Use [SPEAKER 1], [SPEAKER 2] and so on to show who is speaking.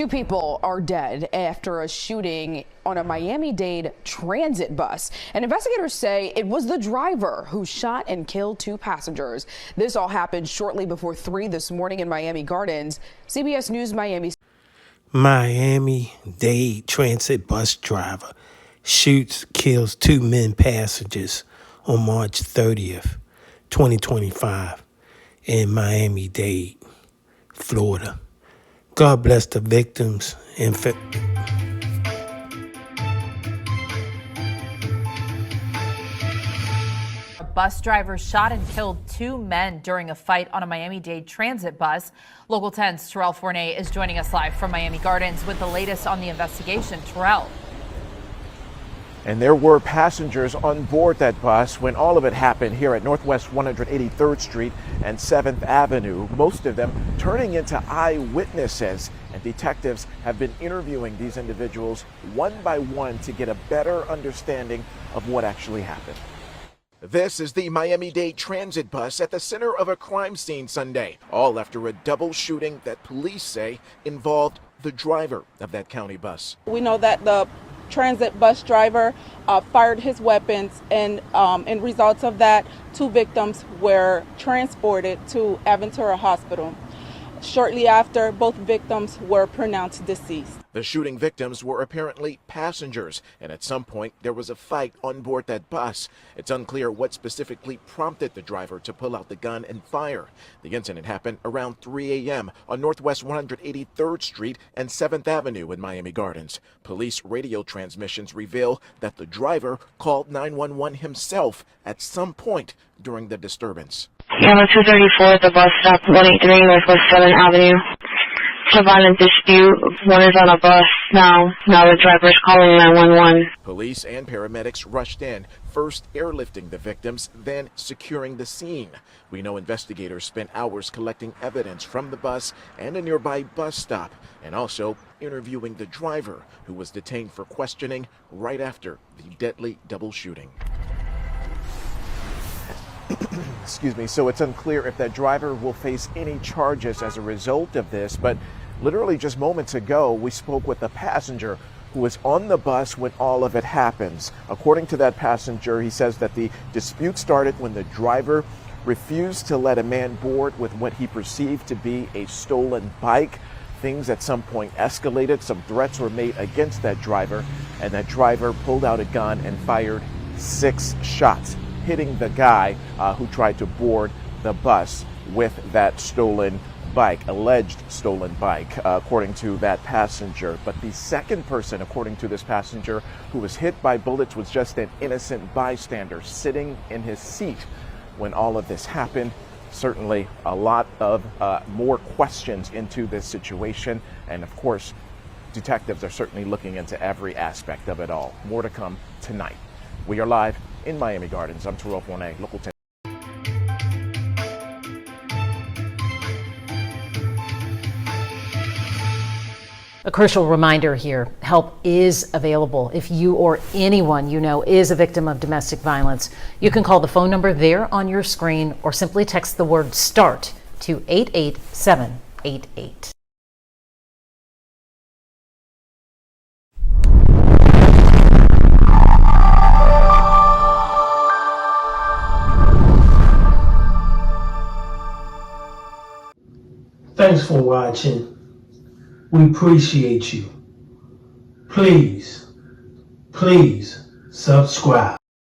[SPEAKER 1] Two people are dead after a shooting on a Miami-Dade transit bus. And investigators say it was the driver who shot and killed two passengers. This all happened shortly before 3 this morning in Miami Gardens. CBS News
[SPEAKER 2] Miami-Dade transit bus driver shoots, kills two men passengers on March 30th, 2025 in Miami-Dade, Florida. God bless the victims and
[SPEAKER 3] A bus driver shot and killed two men during a fight on a Miami-Dade transit bus. Local 10's Terrell Fournier is joining us live from Miami Gardens with the latest on the investigation. Terrell.
[SPEAKER 4] And there were passengers on board that bus when all of it happened here at Northwest 183rd Street and 7th Avenue, most of them turning into eyewitnesses. And detectives have been interviewing these individuals one by one to get a better understanding of what actually happened. This is the Miami-Dade transit bus at the center of a crime scene Sunday, all after a double shooting that police say involved the driver of that county bus.
[SPEAKER 5] We know that the transit bus driver fired his weapons, and in results of that, two victims were transported to Aventura Hospital. Shortly after, both victims were pronounced deceased.
[SPEAKER 4] The shooting victims were apparently passengers, and at some point there was a fight on board that bus. It's unclear what specifically prompted the driver to pull out the gun and fire. The incident happened around 3 a.m. on Northwest 183rd Street and 7th Avenue in Miami Gardens. Police radio transmissions reveal that the driver called 911 himself at some point during the disturbance.
[SPEAKER 6] Yeah, 234 at the bus stop, 183 Northwest 7th Avenue. It's a violent dispute. One is on a bus now. Now the driver's calling 911.
[SPEAKER 4] Police and paramedics rushed in, first airlifting the victims, then securing the scene. We know investigators spent hours collecting evidence from the bus and a nearby bus stop, and also interviewing the driver, who was detained for questioning right after the deadly double shooting. Excuse me. So it's unclear if that driver will face any charges as a result of this, but literally just moments ago, we spoke with a passenger who was on the bus when all of it happens. According to that passenger, he says that the dispute started when the driver refused to let a man board with what he perceived to be a stolen bike. Things at some point escalated. Some threats were made against that driver, and that driver pulled out a gun and fired 6 shots, hitting the guy who tried to board the bus with that stolen bike, alleged stolen bike, according to that passenger. But the second person, according to this passenger, who was hit by bullets was just an innocent bystander sitting in his seat when all of this happened. Certainly a lot of more questions into this situation. And of course, detectives are certainly looking into every aspect of it all. More to come tonight. We are live in Miami Gardens. I'm Terrell Fournier, Local 10.
[SPEAKER 7] A crucial reminder here, help is available if you or anyone you know is a victim of domestic violence. You can call the phone number there on your screen or simply text the word START to 88788.
[SPEAKER 2] Thanks for watching. We appreciate you. Please subscribe.